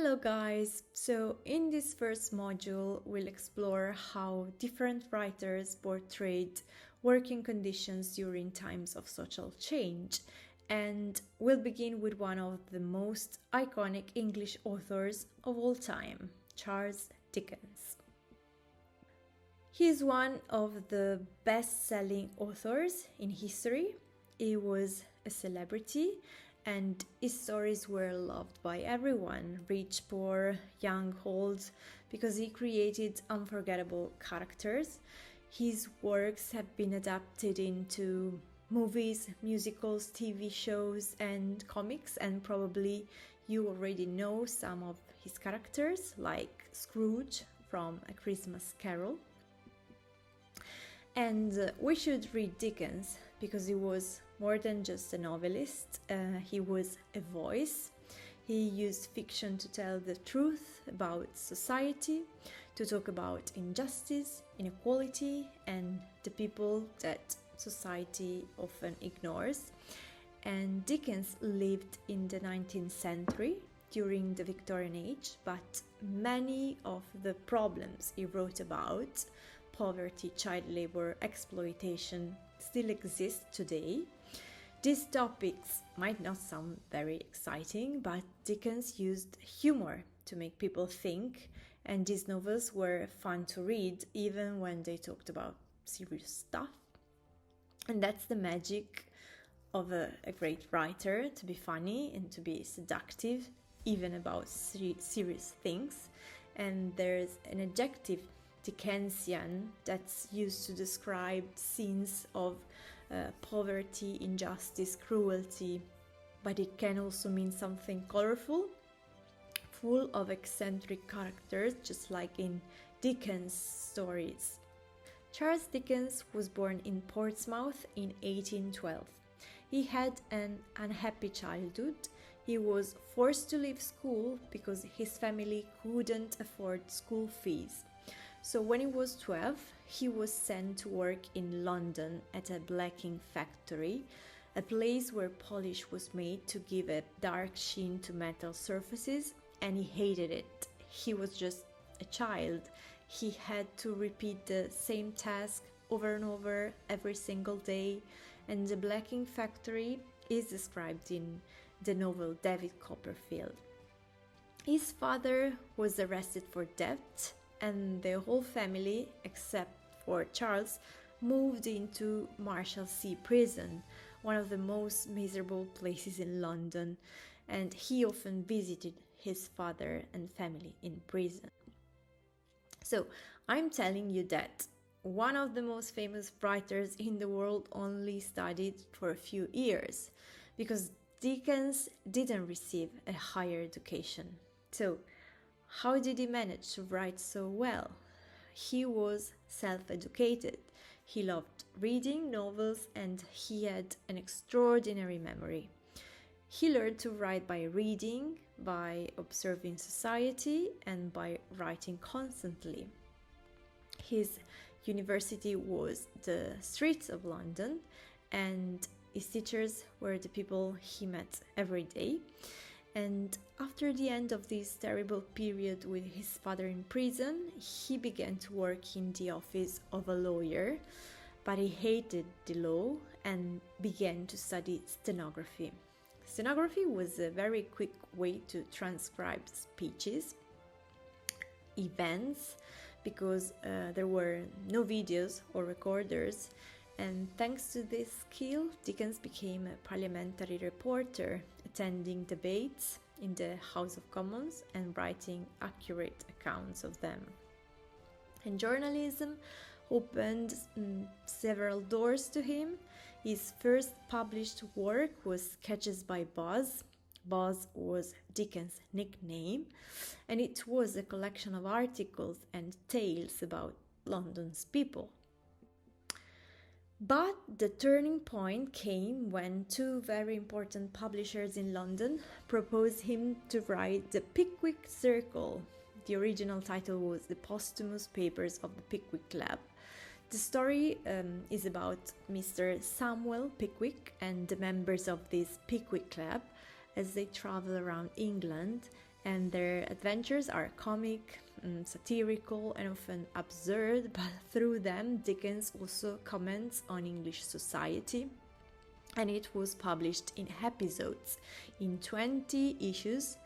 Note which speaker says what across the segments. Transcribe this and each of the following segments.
Speaker 1: Hello guys! So in this first module we'll explore how different writers portrayed working conditions during times of social change, and we'll begin with one of the most iconic English authors of all time, Charles Dickens. He is one of the best-selling authors in history. He was a celebrity and his stories were loved by everyone, rich, poor, young, old, because he created unforgettable characters. His works have been adapted into movies, musicals, TV shows, and comics, and probably you already know some of his characters, like Scrooge from A Christmas Carol. And we should read Dickens because he was more than just a novelist. He was a voice. He used fiction to tell the truth about society, to talk about injustice, inequality, and the people that society often ignores. And Dickens lived in the 19th century during the Victorian Age, but many of the problems he wrote about, poverty, child labor, exploitation, still exist today. These topics might not sound very exciting, but Dickens used humor to make people think, and these novels were fun to read even when they talked about serious stuff. And that's the magic of a great writer, to be funny and to be seductive, even about serious things. And there's an adjective, Dickensian, that's used to describe scenes of poverty, injustice, cruelty, but it can also mean something colorful, full of eccentric characters, just like in Dickens' stories. Charles Dickens was born in Portsmouth in 1812. He had an unhappy childhood. He was forced to leave school because his family couldn't afford school fees. So when he was 12, he was sent to work in London at a blacking factory, a place where polish was made to give a dark sheen to metal surfaces, and he hated it. He was just a child. He had to repeat the same task over and over every single day, and the blacking factory is described in the novel David Copperfield. His father was arrested for debt, and the whole family, except for Charles, moved into Marshalsea Prison, one of the most miserable places in London, and he often visited his father and family in prison. So I'm telling you that one of the most famous writers in the world only studied for a few years, because Dickens didn't receive a higher education. So how did he manage to write so well? He was self-educated. He loved reading novels and he had an extraordinary memory. He learned to write by reading, by observing society, and by writing constantly. His university was the streets of London, and his teachers were the people he met every day. And after the end of this terrible period with his father in prison, he began to work in the office of a lawyer, but he hated the law and began to study stenography. Stenography was a very quick way to transcribe speeches, events, because there were no videos or recorders. And thanks to this skill, Dickens became a parliamentary reporter, attending debates in the House of Commons and writing accurate accounts of them. And journalism opened several doors to him. His first published work was Sketches by Boz. Boz was Dickens' nickname, and it was a collection of articles and tales about London's people. But the turning point came when two very important publishers in London proposed him to write the Pickwick Circle. The original title was The Posthumous Papers of the Pickwick Club. The story is about Mr. Samuel Pickwick and the members of this Pickwick Club as they travel around England and their adventures are comic, satirical, and often absurd, but through them Dickens also comments on English society, and it was published in episodes in 20 issues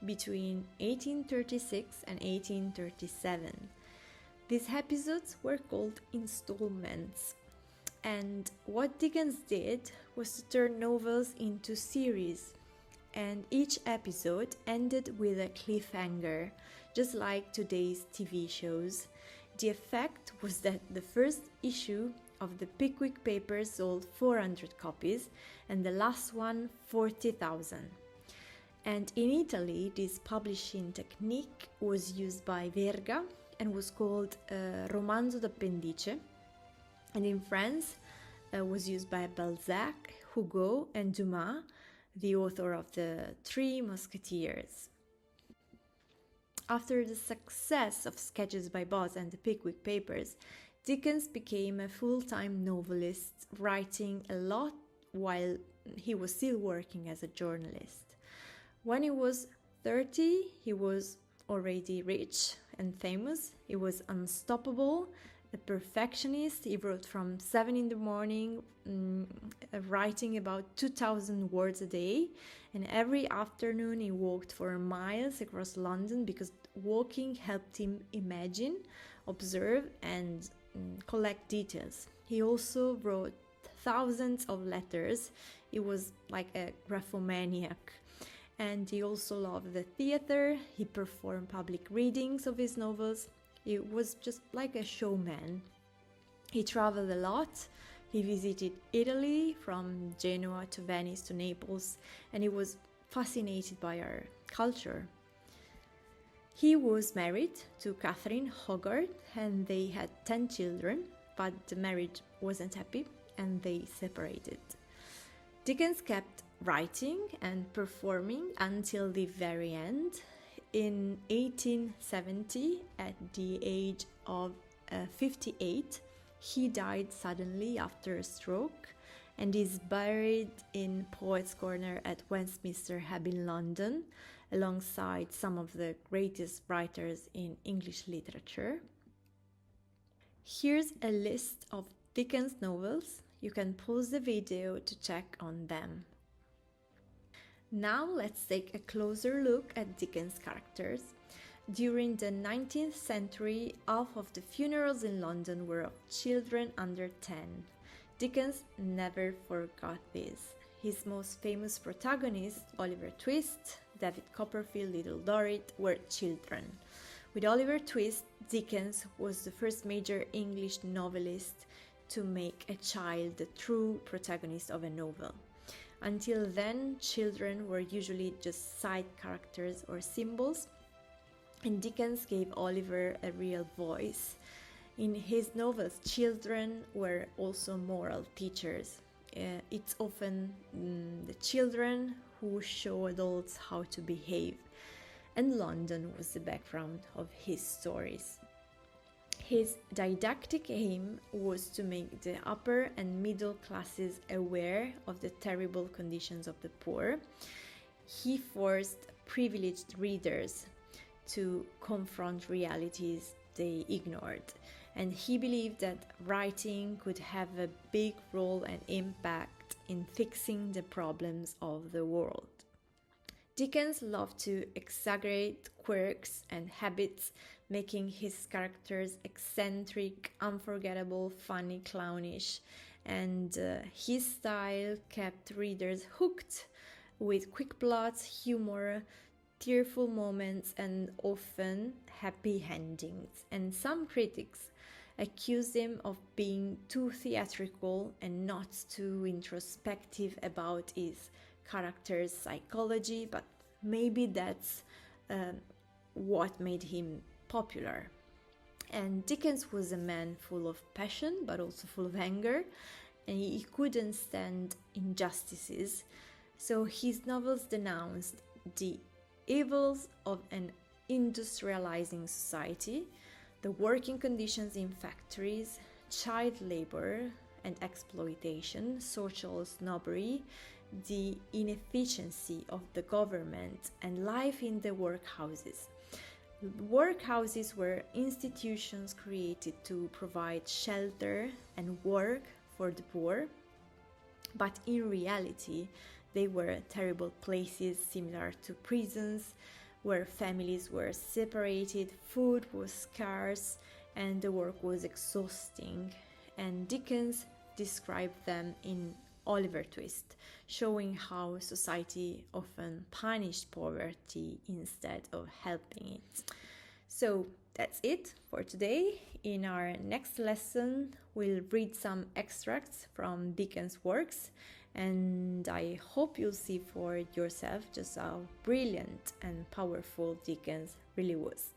Speaker 1: between 1836 and 1837. These episodes were called installments, and what Dickens did was to turn novels into series, and each episode ended with a cliffhanger, just like today's TV shows. The effect was that the first issue of the Pickwick Papers sold 400 copies, and the last one 40,000. And in Italy, this publishing technique was used by Verga and was called romanzo d'appendice, and in France was used by Balzac, Hugo, and Dumas, the author of the Three Musketeers. After the success of Sketches by Boz and the Pickwick Papers, Dickens became a full-time novelist, writing a lot while he was still working as a journalist. When he was 30, he was already rich and famous. He was unstoppable, a perfectionist. He wrote from 7 in the morning, writing about 2,000 words a day, and every afternoon he walked for miles across London because walking helped him imagine, observe, and collect details. He also wrote thousands of letters. He was like a graphomaniac. And he also loved the theater. He performed public readings of his novels. He was just like a showman. He traveled a lot. He visited Italy, from Genoa to Venice to Naples, and he was fascinated by our culture. He was married to Catherine Hogarth, and they had 10 children, but the marriage wasn't happy and they separated. Dickens kept writing and performing until the very end. In 1870, at the age of 58, he died suddenly after a stroke and is buried in Poets' Corner at Westminster Abbey in London, alongside some of the greatest writers in English literature. Here's a list of Dickens novels. You can pause the video to check on them. Now let's take a closer look at Dickens' characters. During the 19th century, half of the funerals in London were of children under 10. Dickens never forgot this. His most famous protagonists, Oliver Twist, David Copperfield, Little Dorrit, were children. With Oliver Twist, Dickens was the first major English novelist to make a child the true protagonist of a novel. Until then, children were usually just side characters or symbols, and Dickens gave Oliver a real voice. In his novels, children were also moral teachers. It's often the children who show adults how to behave, and London was the background of his stories. His didactic aim was to make the upper and middle classes aware of the terrible conditions of the poor. He forced privileged readers to confront realities they ignored, and he believed that writing could have a big role and impact in fixing the problems of the world. Dickens loved to exaggerate quirks and habits, making his characters eccentric, unforgettable, funny, clownish, and his style kept readers hooked with quick plots, humor, tearful moments, and often happy endings. And some critics accused him of being too theatrical and not too introspective about his character's psychology, but maybe that's what made him popular. And Dickens was a man full of passion but also full of anger, and he couldn't stand injustices, so his novels denounced the evils of an industrializing society, the working conditions in factories, child labor and exploitation, social snobbery, the inefficiency of the government and life in the workhouses. Workhouses were institutions created to provide shelter and work for the poor, but in reality, they were terrible places similar to prisons where families were separated, food was scarce, and the work was exhausting. And Dickens described them in Oliver Twist, showing how society often punished poverty instead of helping it. So that's it for today. In our next lesson, we'll read some extracts from Dickens' works, and I hope you'll see for yourself just how brilliant and powerful Dickens really was.